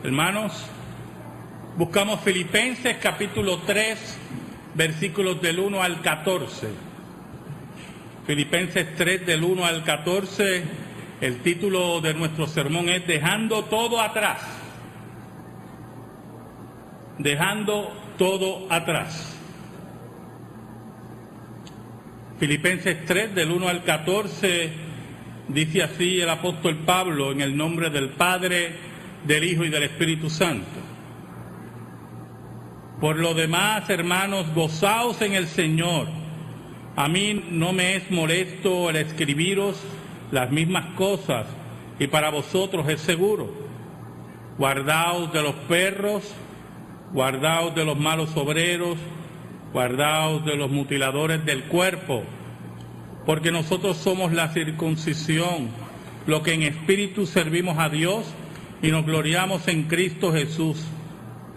Hermanos, buscamos Filipenses capítulo 3, versículos del 1 al 14. Filipenses 3, del 1 al 14, el título de nuestro sermón es Dejando todo atrás. Dejando todo atrás. Filipenses 3, del 1 al 14, dice así el apóstol Pablo, en el nombre del Padre, del Hijo y del Espíritu Santo. Por lo demás, hermanos, gozaos en el Señor. A mí no me es molesto el escribiros las mismas cosas, y para vosotros es seguro. Guardaos de los perros, guardaos de los malos obreros, guardaos de los mutiladores del cuerpo, porque nosotros somos la circuncisión, lo que en espíritu servimos a Dios y nos gloriamos en Cristo Jesús,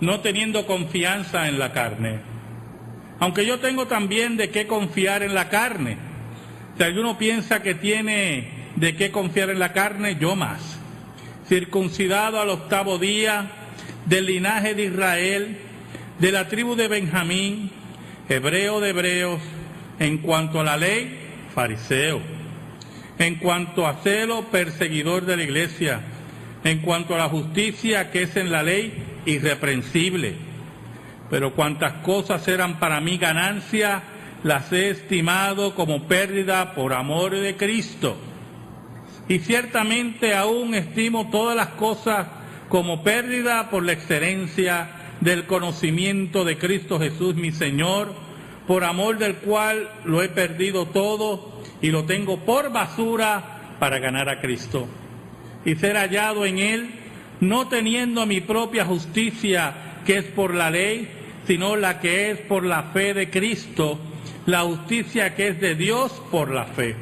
no teniendo confianza en la carne. Aunque yo tengo también de qué confiar en la carne. Si alguno piensa que tiene de qué confiar en la carne, yo más. Circuncidado al 8º día, del linaje de Israel, de la tribu de Benjamín, hebreo de hebreos, en cuanto a la ley, fariseo, en cuanto a celo, perseguidor de la iglesia, en cuanto a la justicia que es en la ley, irreprensible. Pero cuantas cosas eran para mí ganancia, las he estimado como pérdida por amor de Cristo. Y ciertamente aún estimo todas las cosas como pérdida por la excelencia del conocimiento de Cristo Jesús mi Señor, por amor del cual lo he perdido todo y lo tengo por basura para ganar a Cristo y ser hallado en Él, no teniendo mi propia justicia que es por la ley, sino la que es por la fe de Cristo, la justicia que es de Dios por la fe,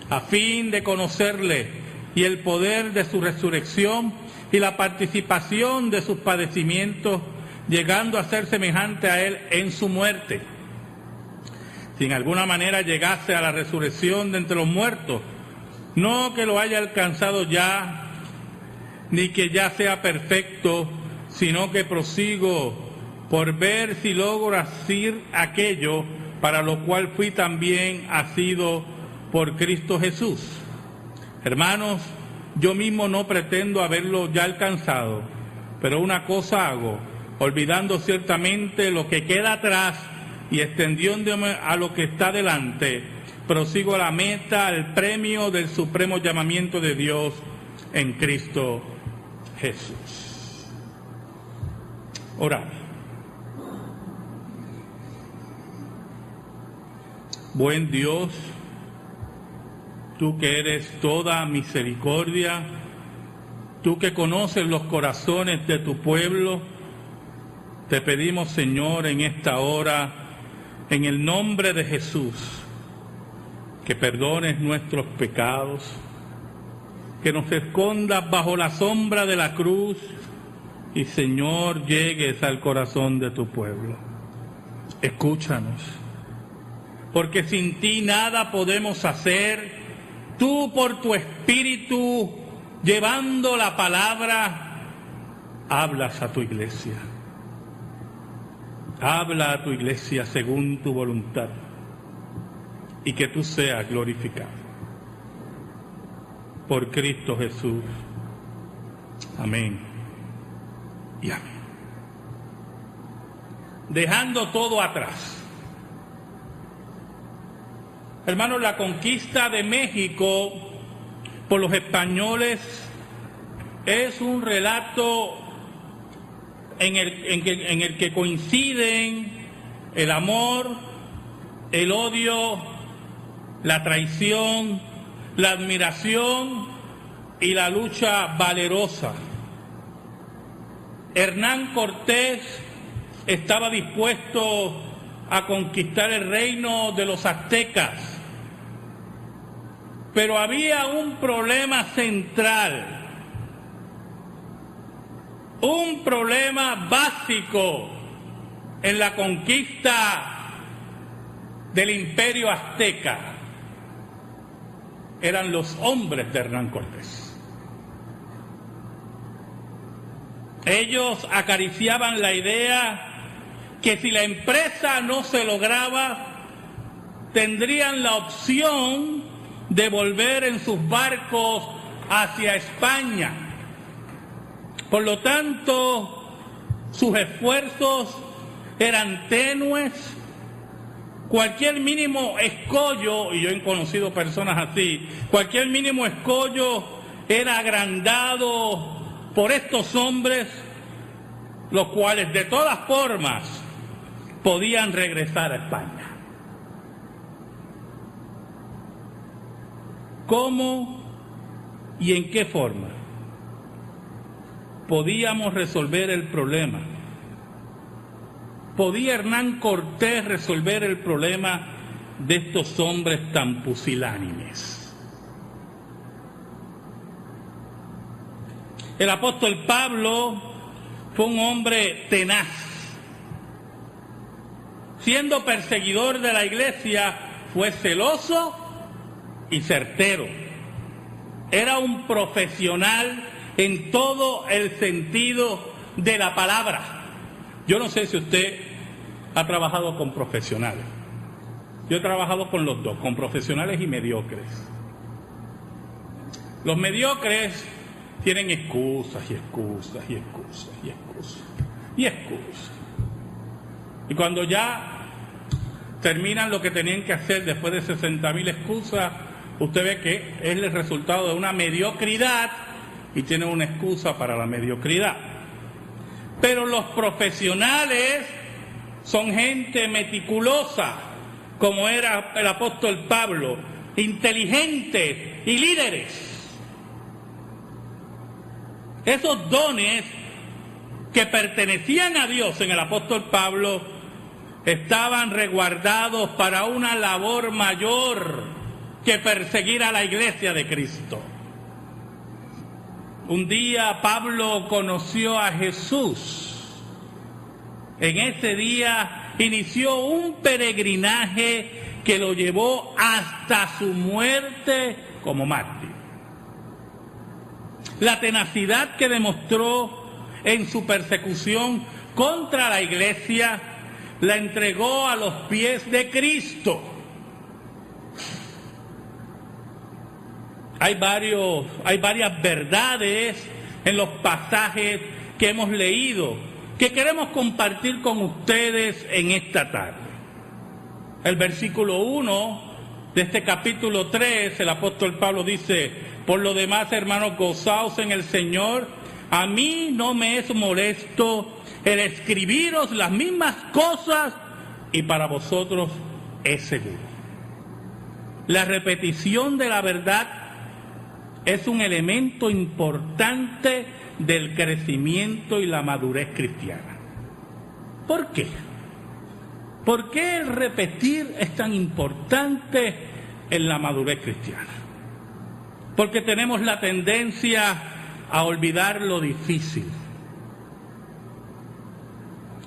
a fin de conocerle y el poder de su resurrección y la participación de sus padecimientos, llegando a ser semejante a Él en su muerte. Si en alguna manera llegase a la resurrección de entre los muertos, no que lo haya alcanzado ya, ni que ya sea perfecto, sino que prosigo por ver si logro asir aquello para lo cual fui también asido por Cristo Jesús. Hermanos, yo mismo no pretendo haberlo ya alcanzado, pero una cosa hago, olvidando ciertamente lo que queda atrás y extendiéndome a lo que está delante, prosigo a la meta, al premio del supremo llamamiento de Dios en Cristo Jesús. Orad. Buen Dios, tú que eres toda misericordia, tú que conoces los corazones de tu pueblo, te pedimos, Señor, en esta hora, en el nombre de Jesús, que perdones nuestros pecados, que nos escondas bajo la sombra de la cruz y, Señor, llegues al corazón de tu pueblo. Escúchanos, porque sin ti nada podemos hacer. Tú, por tu Espíritu, llevando la palabra, hablas a tu iglesia. Habla a tu iglesia según tu voluntad y que tú seas glorificado. Por Cristo Jesús. Amén y amén. Dejando todo atrás. Hermanos, la conquista de México por los españoles es un relato en el que coinciden el amor, el odio, la traición, la admiración y la lucha valerosa. Hernán Cortés estaba dispuesto a conquistar el reino de los aztecas, pero había un problema central, un problema básico en la conquista del imperio azteca. Eran los hombres de Hernán Cortés. Ellos acariciaban la idea que si la empresa no se lograba, tendrían la opción de volver en sus barcos hacia España. Por lo tanto, sus esfuerzos eran tenues. Cualquier mínimo escollo, y yo he conocido personas así, cualquier mínimo escollo era agrandado por estos hombres, los cuales de todas formas podían regresar a España. ¿Cómo y en qué forma podíamos resolver el problema? ¿Podía Hernán Cortés resolver el problema de estos hombres tan pusilánimes? El apóstol Pablo fue un hombre tenaz. Siendo perseguidor de la iglesia, fue celoso y certero. Era un profesional en todo el sentido de la palabra. Yo no sé si usted ha trabajado con profesionales. Yo he trabajado con los dos, con profesionales y mediocres. Los mediocres tienen excusas y excusas y excusas y excusas y excusas. Y cuando ya terminan lo que tenían que hacer después de 60.000 excusas, usted ve que es el resultado de una mediocridad y tiene una excusa para la mediocridad. Pero los profesionales son gente meticulosa, como era el apóstol Pablo, inteligentes y líderes. Esos dones que pertenecían a Dios en el apóstol Pablo estaban resguardados para una labor mayor que perseguir a la iglesia de Cristo. Un día Pablo conoció a Jesús. En ese día inició un peregrinaje que lo llevó hasta su muerte como mártir. La tenacidad que demostró en su persecución contra la iglesia la entregó a los pies de Cristo. Hay varias verdades en los pasajes que hemos leído que queremos compartir con ustedes en esta tarde. El versículo 1 de este capítulo 3, el apóstol Pablo dice: por lo demás, hermanos, gozaos en el Señor. A mí no me es molesto el escribiros las mismas cosas, y para vosotros es seguro. La repetición de la verdad es un elemento importante del crecimiento y la madurez cristiana. ¿Por qué? ¿Por qué el repetir es tan importante en la madurez cristiana? Porque tenemos la tendencia a olvidar lo difícil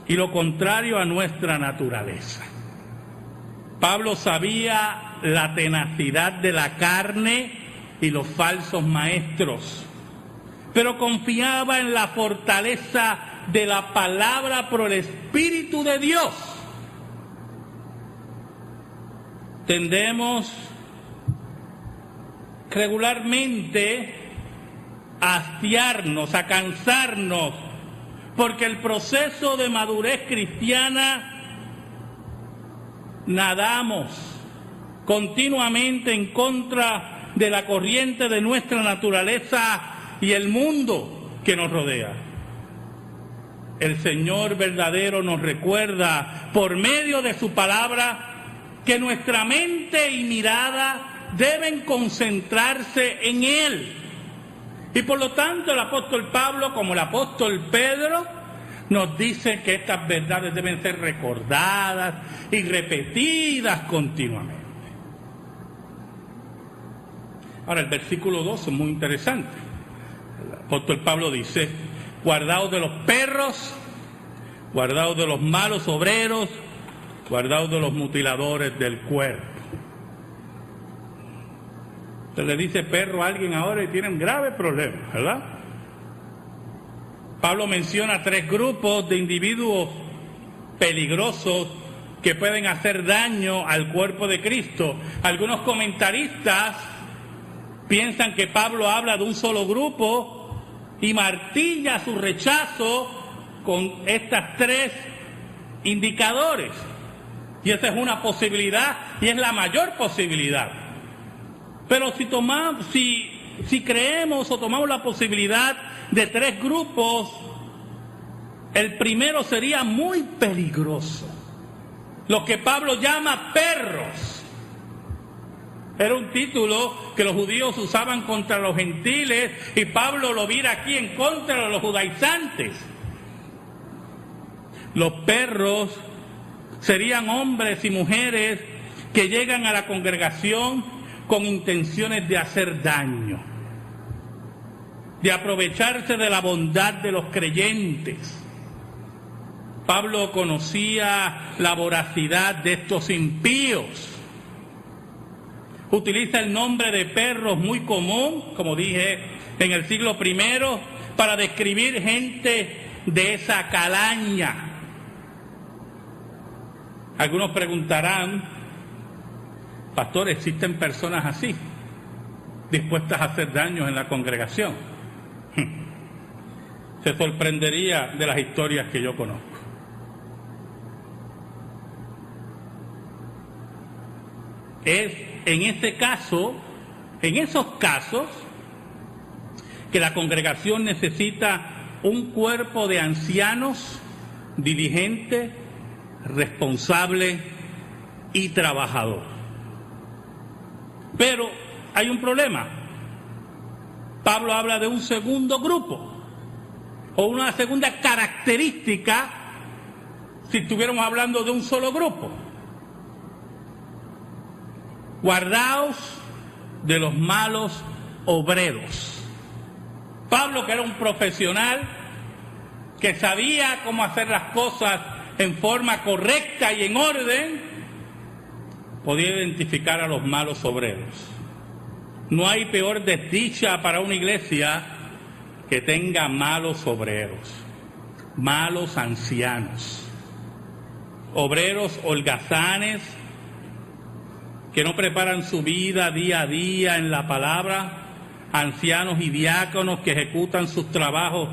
y lo contrario a nuestra naturaleza. Pablo sabía la tenacidad de la carne y los falsos maestros, pero confiaba en la fortaleza de la palabra por el Espíritu de Dios. Tendemos regularmente a hastiarnos, a cansarnos, porque el proceso de madurez cristiana nadamos continuamente en contra de la corriente de nuestra naturaleza y el mundo que nos rodea. El Señor verdadero nos recuerda por medio de su palabra que nuestra mente y mirada deben concentrarse en Él. Y por lo tanto el apóstol Pablo, como el apóstol Pedro, nos dice que estas verdades deben ser recordadas y repetidas continuamente. Ahora, el versículo 2 es muy interesante. El apóstol Pablo dice: guardaos de los perros, guardaos de los malos obreros, guardaos de los mutiladores del cuerpo. Se le dice perro a alguien ahora y tiene un grave problema, ¿verdad? Pablo menciona 3 grupos de individuos peligrosos que pueden hacer daño al cuerpo de Cristo. Algunos comentaristas piensan que Pablo habla de un solo grupo y martilla su rechazo con estas 3 indicadores. Y esa es una posibilidad y es la mayor posibilidad. Pero si creemos o tomamos la posibilidad de 3 grupos, el primero sería muy peligroso. Lo que Pablo llama perros. Era un título que los judíos usaban contra los gentiles y Pablo lo vira aquí en contra de los judaizantes. Los perros serían hombres y mujeres que llegan a la congregación con intenciones de hacer daño, de aprovecharse de la bondad de los creyentes. Pablo conocía la voracidad de estos impíos. Utiliza el nombre de perros muy común, como dije, en el siglo I, para describir gente de esa calaña. Algunos preguntarán, pastor, ¿existen personas así, dispuestas a hacer daños en la congregación? Se sorprendería de las historias que yo conozco. Es en esos casos, que la congregación necesita un cuerpo de ancianos diligente, responsable y trabajador. Pero hay un problema. Pablo habla de un segundo grupo, o una segunda característica, si estuviéramos hablando de un solo grupo. Guardaos de los malos obreros. Pablo, que era un profesional, que sabía cómo hacer las cosas en forma correcta y en orden, podía identificar a los malos obreros. No hay peor desdicha para una iglesia que tenga malos obreros, malos ancianos, obreros holgazanes, que no preparan su vida día a día en la palabra, ancianos y diáconos que ejecutan sus trabajos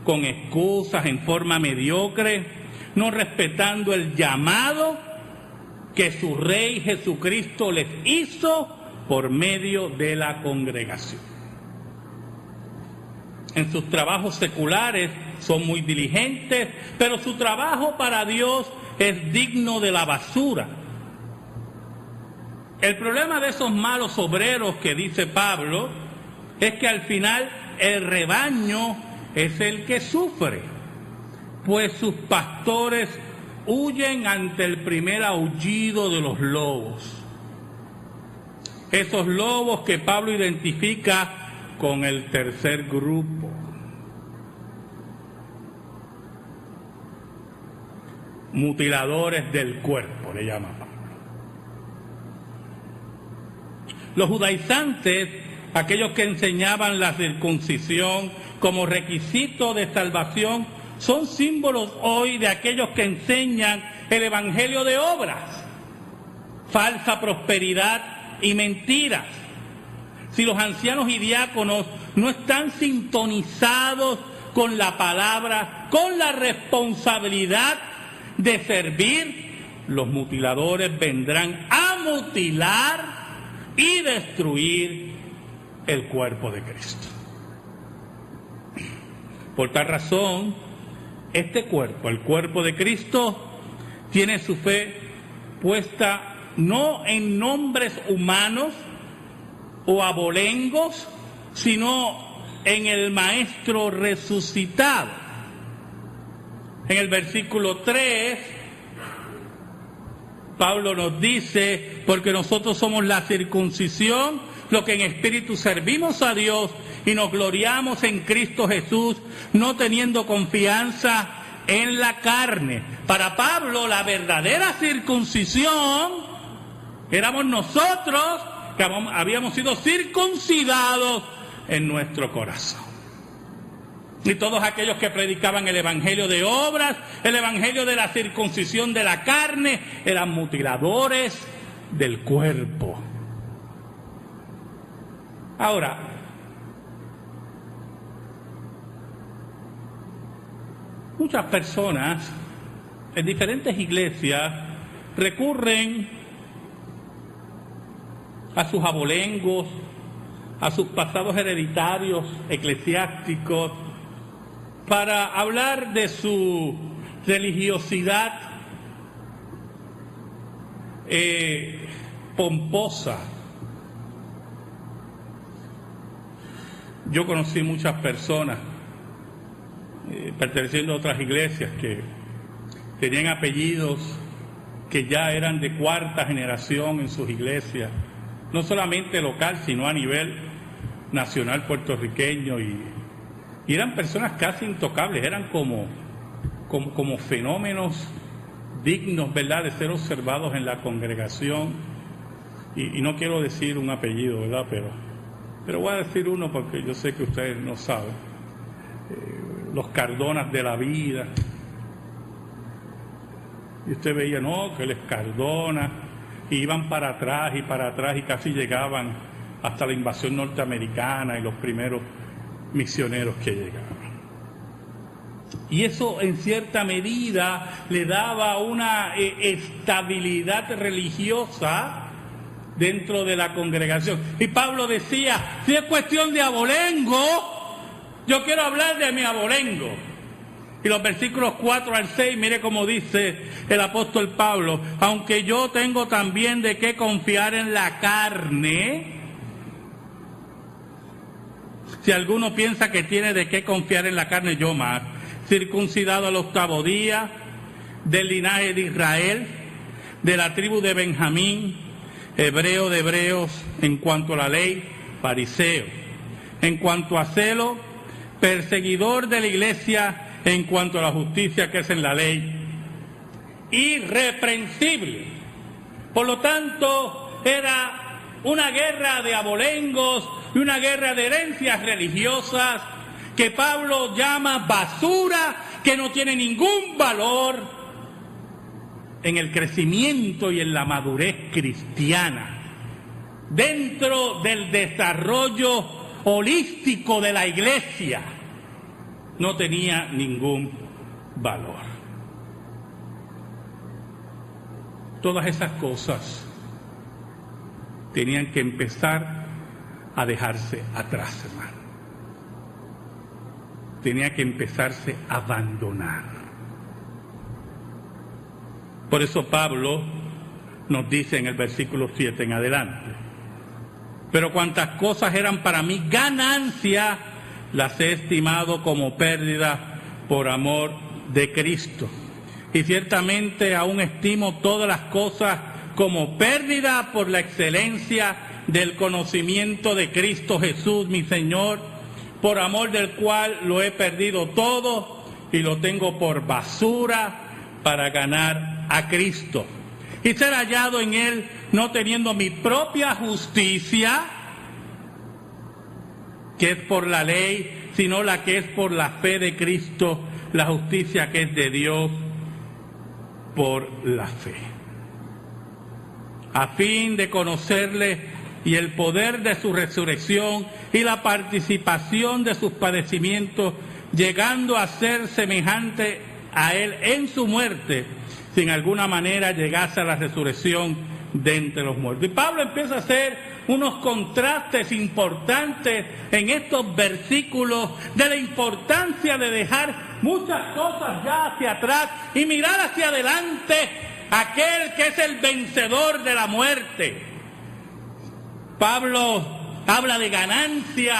con excusas en forma mediocre, no respetando el llamado que su Rey Jesucristo les hizo por medio de la congregación. En sus trabajos seculares son muy diligentes, pero su trabajo para Dios es digno de la basura. El problema de esos malos obreros que dice Pablo es que al final el rebaño es el que sufre, pues sus pastores huyen ante el primer aullido de los lobos. Esos lobos que Pablo identifica con el tercer grupo. Mutiladores del cuerpo, le llama Pablo. Los judaizantes, aquellos que enseñaban la circuncisión como requisito de salvación, son símbolos hoy de aquellos que enseñan el evangelio de obras, falsa prosperidad y mentiras. Si los ancianos y diáconos no están sintonizados con la palabra, con la responsabilidad de servir, los mutiladores vendrán a mutilar y destruir el cuerpo de Cristo. Por tal razón, este cuerpo, el cuerpo de Cristo, tiene su fe puesta no en nombres humanos o abolengos, sino en el Maestro resucitado. En el versículo 3, Pablo nos dice, porque nosotros somos la circuncisión, lo que en espíritu servimos a Dios y nos gloriamos en Cristo Jesús, no teniendo confianza en la carne. Para Pablo, la verdadera circuncisión éramos nosotros que habíamos sido circuncidados en nuestro corazón. y todos aquellos que predicaban el evangelio de obras, el evangelio de la circuncisión de la carne, eran mutiladores del cuerpo. Ahora, muchas personas en diferentes iglesias recurren a sus abolengos, a sus pasados hereditarios eclesiásticos, para hablar de su religiosidad pomposa. Yo conocí muchas personas perteneciendo a otras iglesias que tenían apellidos que ya eran de cuarta generación en sus iglesias, no solamente local, sino a nivel nacional puertorriqueño, y eran personas casi intocables, eran como fenómenos dignos, ¿verdad?, de ser observados en la congregación. Y no quiero decir un apellido, ¿verdad?, pero voy a decir uno porque yo sé que ustedes no saben. Los Cardonas de la vida. Y usted veía, no, que él es Cardona, y iban para atrás y casi llegaban hasta la invasión norteamericana y los primeros misioneros que llegaban. Y eso en cierta medida le daba una estabilidad religiosa dentro de la congregación. Y Pablo decía, si es cuestión de abolengo, yo quiero hablar de mi abolengo. Y los versículos 4 al 6, mire cómo dice el apóstol Pablo: aunque yo tengo también de qué confiar en la carne, si alguno piensa que tiene de qué confiar en la carne, yo más, circuncidado al 8º día, del linaje de Israel, de la tribu de Benjamín, hebreo de hebreos, en cuanto a la ley, fariseo, en cuanto a celo, perseguidor de la iglesia, en cuanto a la justicia que es en la ley, irreprensible. Por lo tanto, era una guerra de abolengos y una guerra de herencias religiosas que Pablo llama basura, que no tiene ningún valor en el crecimiento y en la madurez cristiana, dentro del desarrollo holístico de la iglesia. No tenía ningún valor. Todas esas cosas tenían que empezar a dejarse atrás, hermano. Tenía que empezarse a abandonar. Por eso Pablo nos dice en el versículo 7 en adelante: pero cuantas cosas eran para mí ganancia, las he estimado como pérdida por amor de Cristo. Y ciertamente aún estimo todas las cosas como pérdida por la excelencia del conocimiento de Cristo Jesús, mi Señor, por amor del cual lo he perdido todo y lo tengo por basura para ganar a Cristo y ser hallado en Él, no teniendo mi propia justicia, que es por la ley, sino la que es por la fe de Cristo, la justicia que es de Dios por la fe, a fin de conocerle y el poder de su resurrección y la participación de sus padecimientos, llegando a ser semejante a Él en su muerte, si en alguna manera llegase a la resurrección de entre los muertos. Y Pablo empieza a hacer unos contrastes importantes en estos versículos de la importancia de dejar muchas cosas ya hacia atrás y mirar hacia adelante, aquel que es el vencedor de la muerte. Pablo habla de ganancia,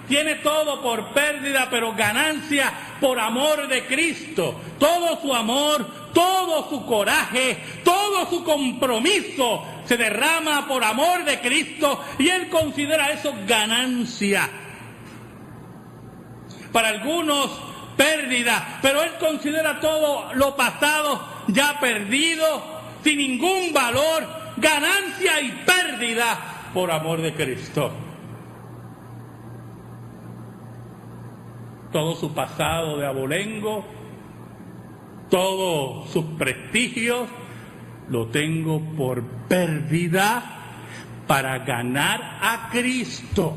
tiene todo por pérdida, pero ganancia por amor de Cristo. Todo su amor, todo su coraje, todo su compromiso se derrama por amor de Cristo y él considera eso ganancia. Para algunos pérdida, pero él considera todo lo pasado ya perdido, sin ningún valor, ganancia y pérdida por amor de Cristo. todo su pasado de abolengo, todos sus prestigios, lo tengo por pérdida para ganar a Cristo.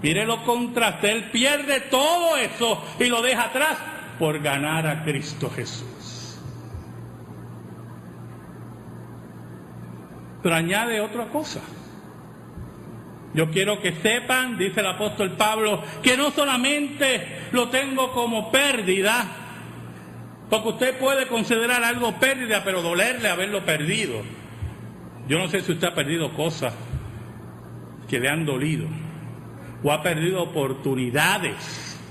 Mire los contrastes, él pierde todo eso y lo deja atrás por ganar a Cristo Jesús. Pero añade otra cosa. Yo quiero que sepan, dice el apóstol Pablo, que no solamente lo tengo como pérdida, porque usted puede considerar algo pérdida, pero dolerle haberlo perdido. Yo no sé si usted ha perdido cosas que le han dolido, o ha perdido oportunidades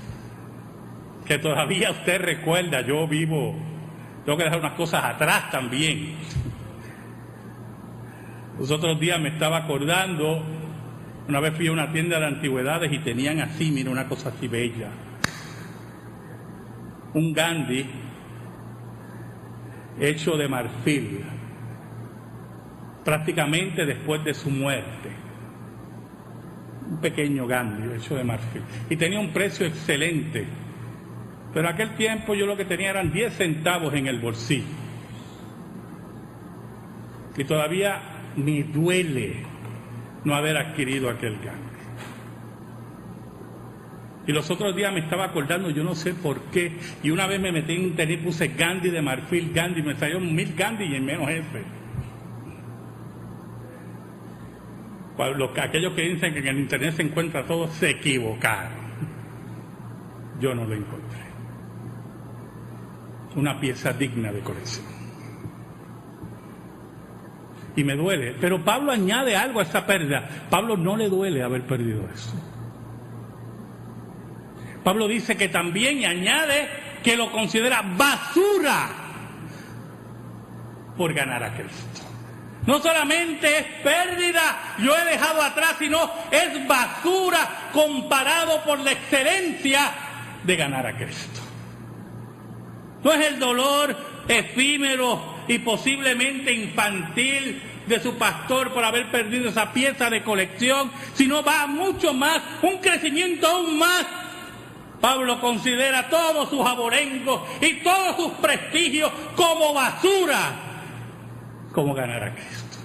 que todavía usted recuerda. Yo tengo que dejar unas cosas atrás también. Los otros días me estaba acordando, una vez fui a una tienda de antigüedades y tenían así, mira, una cosa así bella, un Gandhi hecho de marfil, prácticamente después de su muerte. Un pequeño Gandhi hecho de marfil. Y tenía un precio excelente. Pero en aquel tiempo yo lo que tenía eran 10 centavos en el bolsillo. Y todavía me duele no haber adquirido aquel Gandhi. Y los otros días me estaba acordando, yo no sé por qué, y una vez me metí en internet, puse Gandhi de marfil, Gandhi, me salió 1000 Gandhi y en menos ese. Aquellos que dicen que en el internet se encuentra todo, se equivocaron. Yo no lo encontré. Una pieza digna de colección. Y me duele, pero Pablo añade algo a esa pérdida. Pablo no le duele haber perdido eso. Pablo dice que también, y añade que lo considera basura por ganar a Cristo. No solamente es pérdida, yo he dejado atrás, sino es basura comparado por la excelencia de ganar a Cristo. No es el dolor efímero y posiblemente infantil de su pastor por haber perdido esa pieza de colección, sino va mucho más, un crecimiento aún más. Pablo considera todos sus abolencos y todos sus prestigios como basura, como ganar a Cristo.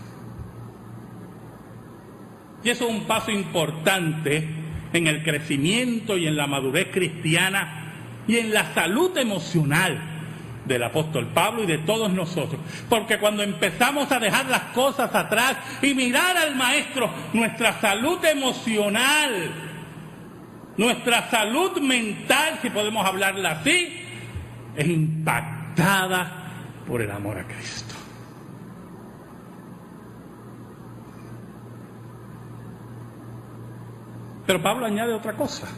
Y eso es un paso importante en el crecimiento y en la madurez cristiana y en la salud emocional del apóstol Pablo y de todos nosotros. Porque cuando empezamos a dejar las cosas atrás y mirar al Maestro, nuestra salud emocional, nuestra salud mental, si podemos hablarla así, es impactada por el amor a Cristo. Pero Pablo añade otra cosa.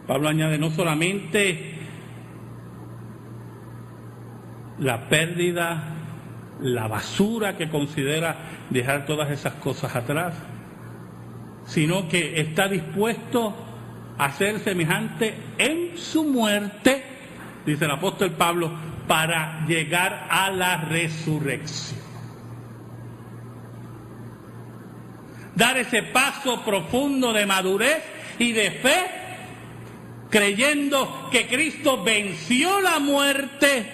Pablo añade no solamente la pérdida, la basura que considera dejar todas esas cosas atrás, sino que está dispuesto a ser semejante en su muerte, dice el apóstol Pablo, para llegar a la resurrección. Dar ese paso profundo de madurez y de fe, creyendo que Cristo venció la muerte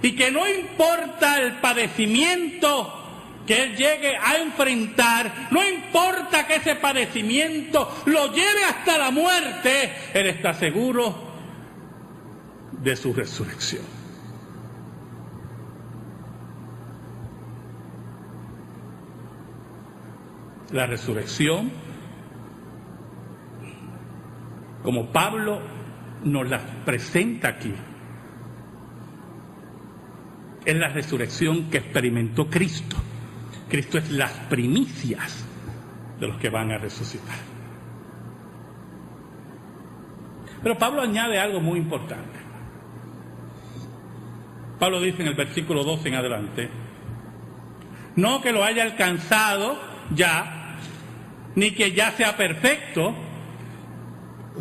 y que no importa el padecimiento que Él llegue a enfrentar, no importa que ese padecimiento lo lleve hasta la muerte, Él está seguro de su resurrección. La resurrección, como Pablo nos la presenta aquí, es la resurrección que experimentó Cristo. Cristo es las primicias de los que van a resucitar. Pero Pablo añade algo muy importante. Pablo dice en el versículo 12 en adelante, no que lo haya alcanzado ya, ni que ya sea perfecto,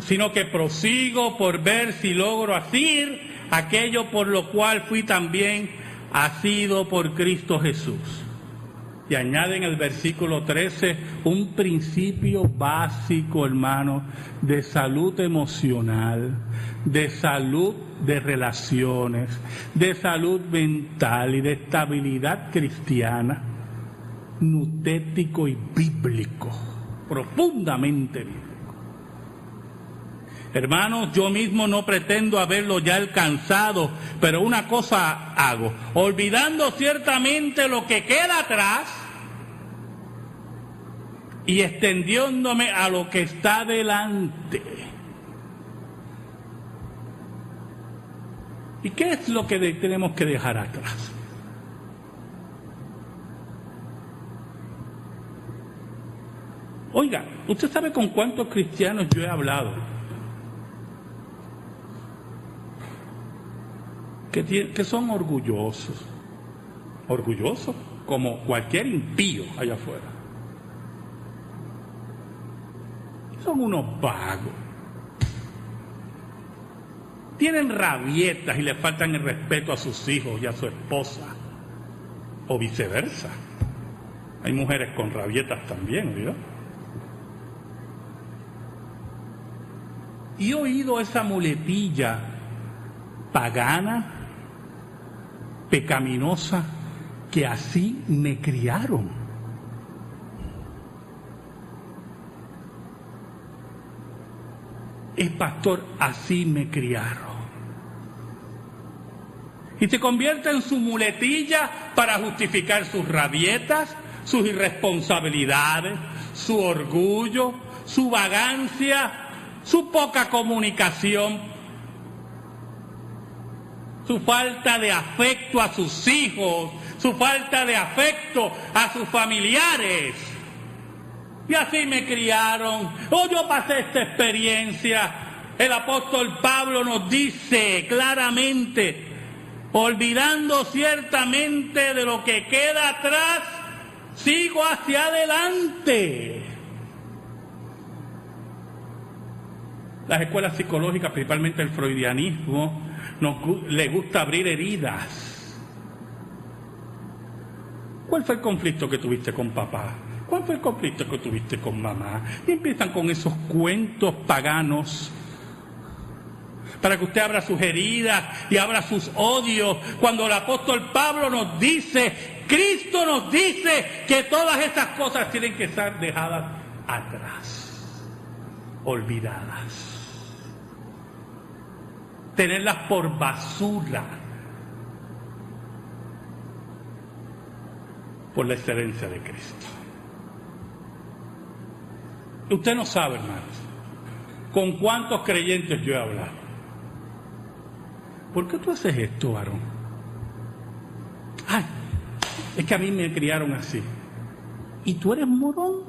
sino que prosigo por ver si logro asir aquello por lo cual fui también asido por Cristo Jesús. Y añade en el versículo 13 un principio básico, hermano, de salud emocional, de salud de relaciones, de salud mental y de estabilidad cristiana, nutético y bíblico, profundamente bíblico. Hermanos, yo mismo no pretendo haberlo ya alcanzado, pero una cosa hago, olvidando ciertamente lo que queda atrás y extendiéndome a lo que está delante. ¿Y qué es lo que tenemos que dejar atrás? Oiga, ¿usted sabe con cuántos cristianos yo he hablado que son orgullosos como cualquier impío allá afuera? Son unos vagos, tienen rabietas y le faltan el respeto a sus hijos y a su esposa, o viceversa. Hay mujeres con rabietas también, ¿verdad? Y he oído esa muletilla pagana, pecaminosa, que así me criaron. Pastor, así me criaron. Y se convierte en su muletilla para justificar sus rabietas, sus irresponsabilidades, su orgullo, su vagancia, su poca comunicación, su falta de afecto a sus hijos, su falta de afecto a sus familiares. Y así me criaron. Yo pasé esta experiencia. El apóstol Pablo nos dice claramente, olvidando ciertamente de lo que queda atrás, sigo hacia adelante. Las escuelas psicológicas, principalmente el freudianismo, le gusta abrir heridas. ¿Cuál fue el conflicto que tuviste con papá? ¿Cuál fue el conflicto que tuviste con mamá? Y empiezan con esos cuentos paganos para que usted abra sus heridas y abra sus odios, cuando el apóstol Pablo nos dice, Cristo nos dice que todas esas cosas tienen que ser dejadas atrás, olvidadas, tenerlas por basura, por la excelencia de Cristo. Usted no sabe, hermanos, con cuántos creyentes yo he hablado. ¿Por qué tú haces esto, varón? Ay, es que a mí me criaron así. ¿Y tú eres morón?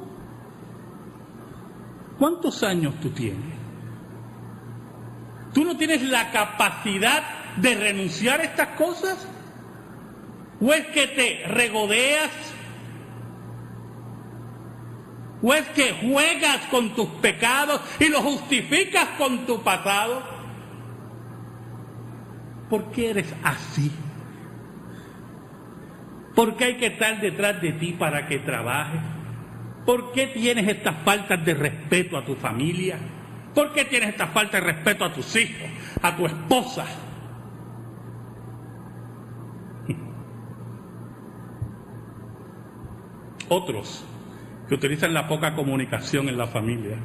¿Cuántos años tú tienes? ¿Tú no tienes la capacidad de renunciar a estas cosas? ¿O es que te regodeas? ¿O es que juegas con tus pecados y los justificas con tu pasado? ¿Por qué eres así? ¿Por qué hay que estar detrás de ti para que trabajes? ¿Por qué tienes estas faltas de respeto a tu familia? ¿Por qué tienes esta falta de respeto a tus hijos, a tu esposa? Otros que utilizan la poca comunicación en la familia.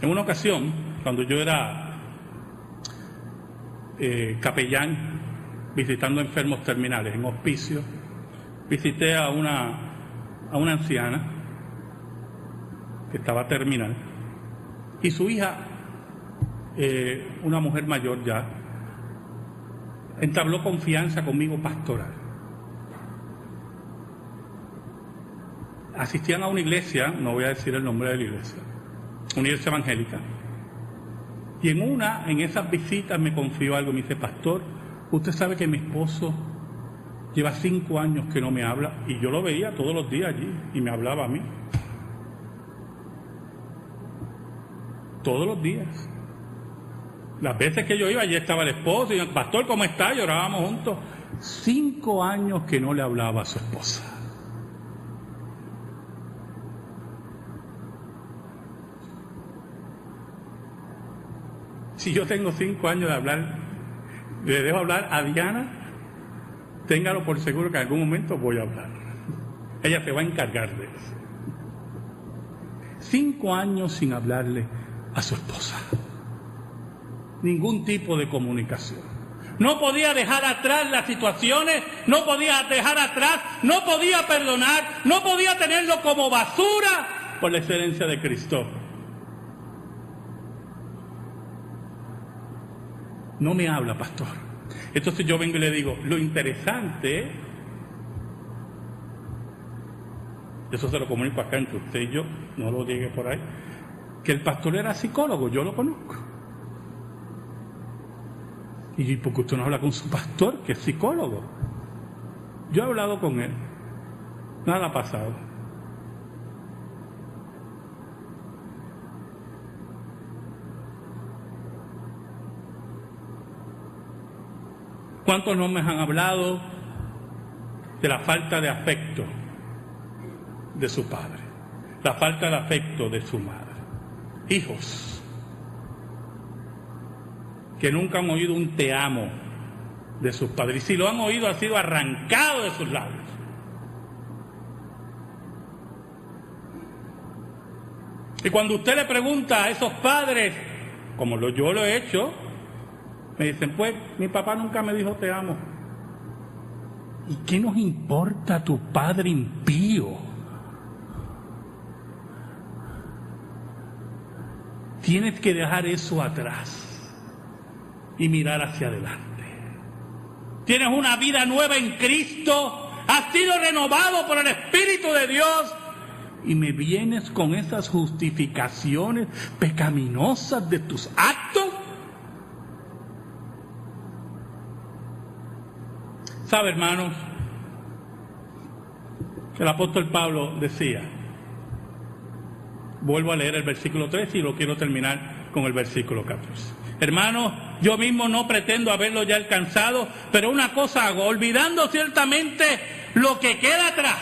En una ocasión, cuando yo era capellán visitando enfermos terminales en hospicio, visité a una anciana que estaba terminal y su hija, una mujer mayor ya, entabló confianza conmigo pastoral. Asistían a una iglesia, no voy a decir el nombre de la iglesia, una iglesia evangélica. Y en esas visitas me confió algo, me dice, pastor, usted sabe que mi esposo lleva 5 años que no me habla, y yo lo veía todos los días allí, y me hablaba a mí. Todos los días. Las veces que yo iba, allí estaba el esposo, y el pastor, ¿cómo está? Y orábamos juntos. 5 años que no le hablaba a su esposa. Si yo tengo 5 años de hablar, le dejo hablar a Diana, téngalo por seguro que en algún momento voy a hablar. Ella se va a encargar de eso. 5 años sin hablarle a su esposa. Ningún tipo de comunicación. No podía dejar atrás las situaciones, no podía dejar atrás, no podía perdonar, no podía tenerlo como basura por la excelencia de Cristo. No me habla, pastor. Entonces yo vengo y le digo, lo interesante, eso se lo comunico acá entre usted y yo, no lo diga por ahí, que el pastor era psicólogo, yo lo conozco. ¿Y por qué usted no habla con su pastor, que es psicólogo? Yo he hablado con él, nada ha pasado. ¿Cuántos no me han hablado de la falta de afecto de su padre, la falta de afecto de su madre? Hijos que nunca han oído un te amo de sus padres, y si lo han oído ha sido arrancado de sus labios. Y cuando usted le pregunta a esos padres, como yo lo he hecho, me dicen, pues mi papá nunca me dijo te amo. ¿Y qué nos importa tu padre impío? Tienes que dejar eso atrás y mirar hacia adelante. Tienes una vida nueva en Cristo, has sido renovado por el Espíritu de Dios, y me vienes con esas justificaciones pecaminosas de tus actos. ¿Sabe, hermanos? El apóstol Pablo decía, vuelvo a leer el versículo 13 y lo quiero terminar con el versículo 14. Hermanos, yo mismo no pretendo haberlo ya alcanzado, pero una cosa hago, olvidando ciertamente lo que queda atrás.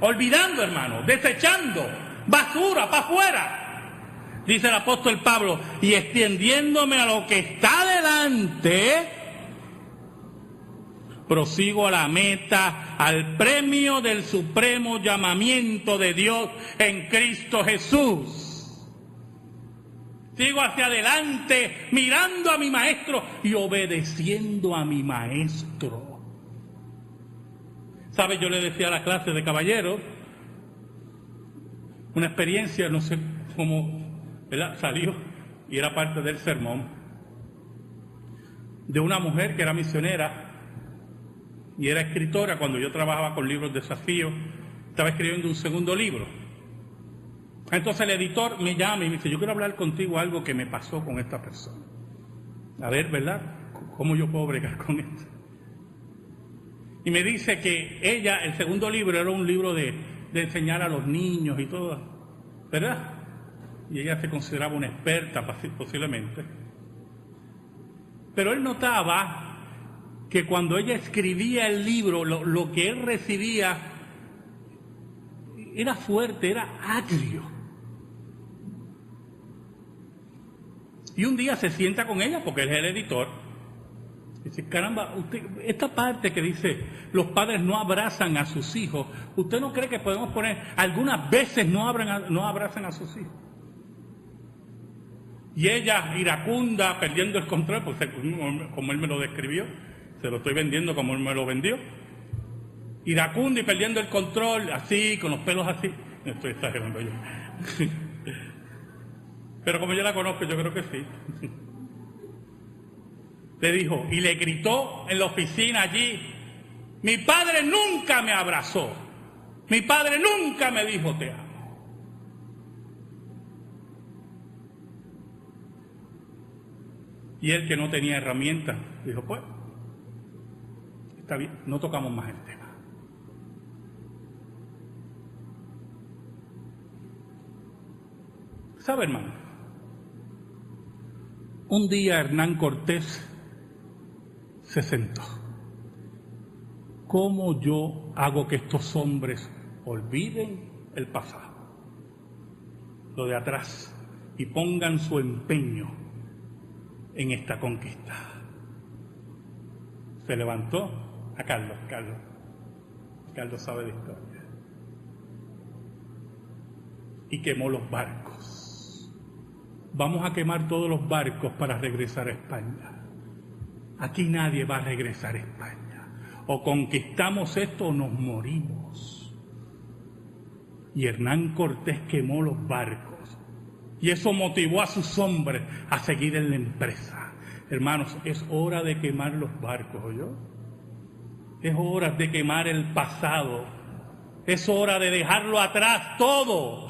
Olvidando, hermanos, desechando, basura para afuera. Dice el apóstol Pablo, y extendiéndome a lo que está delante, prosigo a la meta, al premio del supremo llamamiento de Dios en Cristo Jesús. Sigo hacia adelante, mirando a mi maestro y obedeciendo a mi maestro. ¿Sabe? Yo le decía a la clase de caballeros, una experiencia, no sé cómo, ¿verdad?, salió, y era parte del sermón, de una mujer que era misionera y era escritora. Cuando yo trabajaba con libros de desafío, estaba escribiendo un segundo libro. Entonces el editor me llama y me dice, yo quiero hablar contigo algo que me pasó con esta persona. A ver, ¿verdad?, ¿cómo yo puedo bregar con esto? Y me dice que ella, el segundo libro, era un libro de enseñar a los niños y todo, ¿verdad? Y ella se consideraba una experta, posiblemente. Pero él notaba que cuando ella escribía el libro, lo que él recibía era fuerte, era agrio. Y un día se sienta con ella, porque él es el editor, y dice, caramba, usted, esta parte que dice, los padres no abrazan a sus hijos, ¿usted no cree que podemos poner, algunas veces no abrazan a sus hijos? Y ella, iracunda, perdiendo el control, pues como él me lo describió, se lo estoy vendiendo como él me lo vendió, iracunda y perdiendo el control, así, con los pelos así, estoy exagerando yo. Pero como yo la conozco, yo creo que sí. Le dijo, y le gritó en la oficina allí, mi padre nunca me abrazó, mi padre nunca me dijo te amo. Y él, que no tenía herramientas, dijo, pues, está bien, no tocamos más el tema. ¿Sabe, hermano? Un día Hernán Cortés se sentó ¿cómo yo hago que estos hombres olviden el pasado, lo de atrás, y pongan su empeño en esta conquista? Se levantó a Carlos sabe de historia, y quemó los barcos. Vamos a quemar todos los barcos para regresar a España. Aquí nadie va a regresar a España. O conquistamos esto o nos morimos. Y Hernán Cortés quemó los barcos. Y eso motivó a sus hombres a seguir en la empresa. Hermanos, es hora de quemar los barcos, ¿oyó? Es hora de quemar el pasado. Es hora de dejarlo atrás todo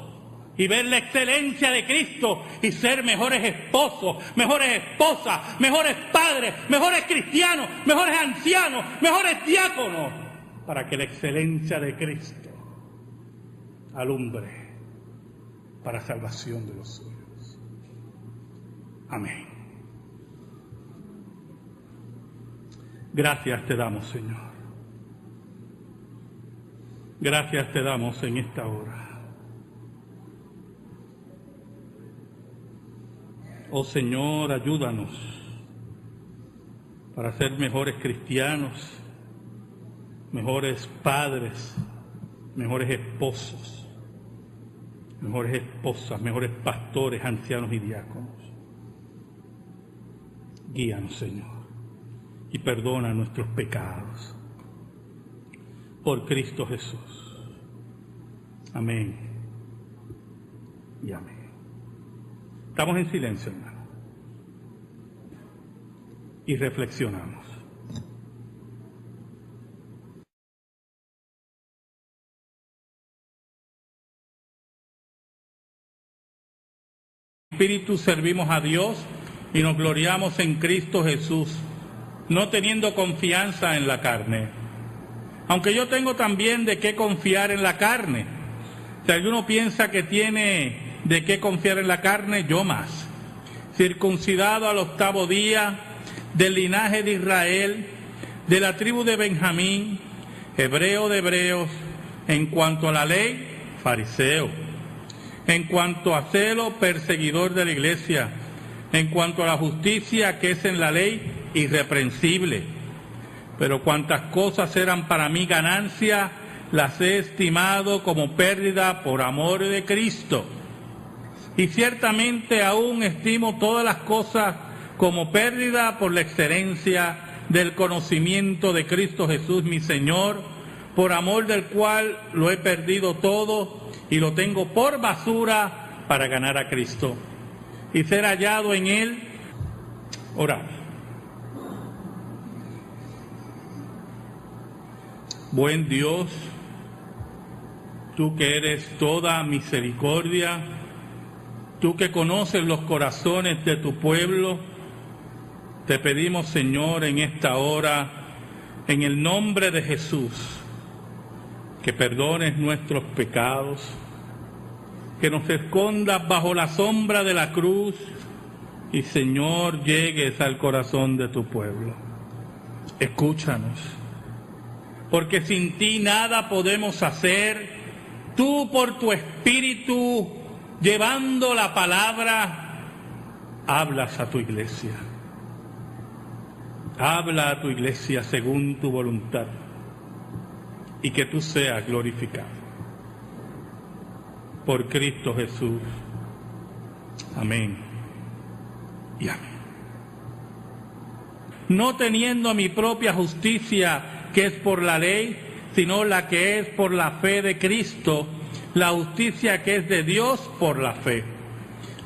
y ver la excelencia de Cristo y ser mejores esposos, mejores esposas, mejores padres, mejores cristianos, mejores ancianos, mejores diáconos, para que la excelencia de Cristo alumbre para salvación de los suyos. Amén. Gracias te damos, Señor. Gracias te damos en esta hora. Oh Señor, ayúdanos para ser mejores cristianos, mejores padres, mejores esposos, mejores esposas, mejores pastores, ancianos y diáconos. Guíanos, Señor, y perdona nuestros pecados. Por Cristo Jesús. Amén y amén. Estamos en silencio, hermano, y reflexionamos. Espíritu servimos a Dios y nos gloriamos en Cristo Jesús, no teniendo confianza en la carne. Aunque yo tengo también de qué confiar en la carne. Si alguno piensa que tiene de qué confiar en la carne, yo más. Circuncidado al 8º día, del linaje de Israel, de la tribu de Benjamín, hebreo de hebreos, en cuanto a la ley, fariseo, en cuanto a celo, perseguidor de la iglesia, en cuanto a la justicia que es en la ley, irreprensible. Pero cuantas cosas eran para mí ganancia, las he estimado como pérdida por amor de Cristo. Y ciertamente aún estimo todas las cosas como pérdida por la excelencia del conocimiento de Cristo Jesús mi Señor, por amor del cual lo he perdido todo y lo tengo por basura para ganar a Cristo y ser hallado en Él. Orad. Buen Dios, tú que eres toda misericordia, tú que conoces los corazones de tu pueblo, te pedimos, Señor, en esta hora, en el nombre de Jesús, que perdones nuestros pecados, que nos escondas bajo la sombra de la cruz y, Señor, llegues al corazón de tu pueblo. Escúchanos, porque sin ti nada podemos hacer. Tú, por tu Espíritu, llevando la palabra, hablas a tu iglesia. Habla a tu iglesia según tu voluntad y que tú seas glorificado. Por Cristo Jesús. Amén y amén. No teniendo mi propia justicia, que es por la ley, sino la que es por la fe de Cristo, la justicia que es de Dios por la fe,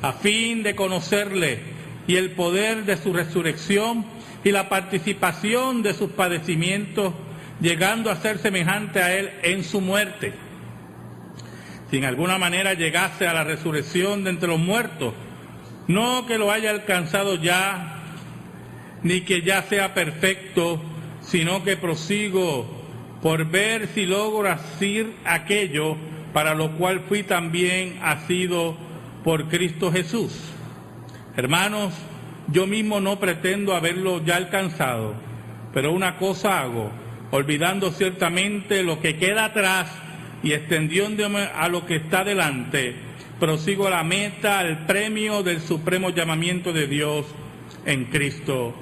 a fin de conocerle y el poder de su resurrección y la participación de sus padecimientos, llegando a ser semejante a él en su muerte, si en alguna manera llegase a la resurrección de entre los muertos, no que lo haya alcanzado ya, ni que ya sea perfecto, sino que prosigo por ver si logro hacer aquello para lo cual fui también asido por Cristo Jesús. Hermanos, yo mismo no pretendo haberlo ya alcanzado, pero una cosa hago, olvidando ciertamente lo que queda atrás y extendiéndome a lo que está delante, prosigo a la meta, al premio del supremo llamamiento de Dios en Cristo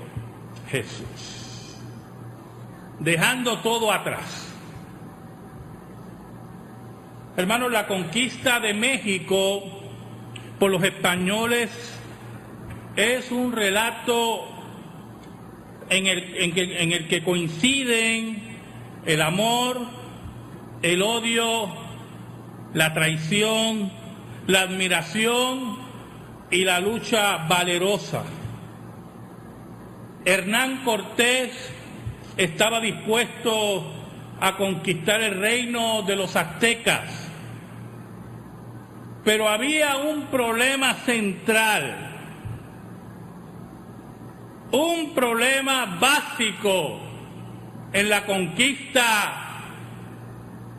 Jesús. Dejando todo atrás. Hermanos, la conquista de México por los españoles es un relato en el que coinciden el amor, el odio, la traición, la admiración y la lucha valerosa. Hernán Cortés estaba dispuesto a conquistar el reino de los aztecas, pero había un problema central, un problema básico en la conquista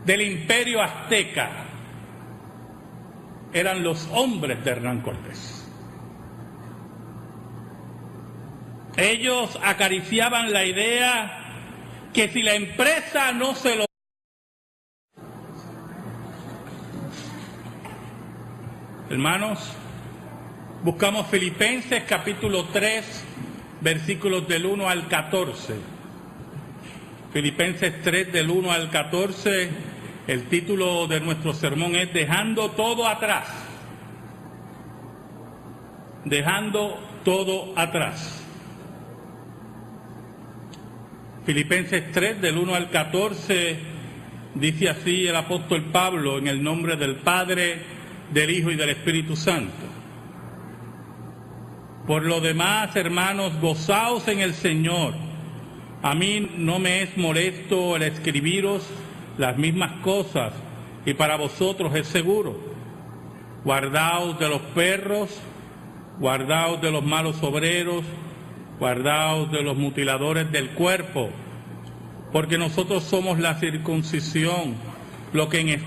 del imperio azteca. Eran los hombres de Hernán Cortés. Ellos acariciaban la idea que si la empresa no se lo... Hermanos, buscamos Filipenses capítulo 3, versículos del 1 al 14. Filipenses 3 del 1 al 14, el título de nuestro sermón es Dejando todo atrás. Dejando todo atrás. Filipenses 3 del 1 al 14 dice así el apóstol Pablo en el nombre del Padre, del Hijo y del Espíritu Santo. Por lo demás, hermanos, gozaos en el Señor. A mí no me es molesto el escribiros las mismas cosas, y para vosotros es seguro. Guardaos de los perros, guardaos de los malos obreros, guardaos de los mutiladores del cuerpo, porque nosotros somos la circuncisión, lo que en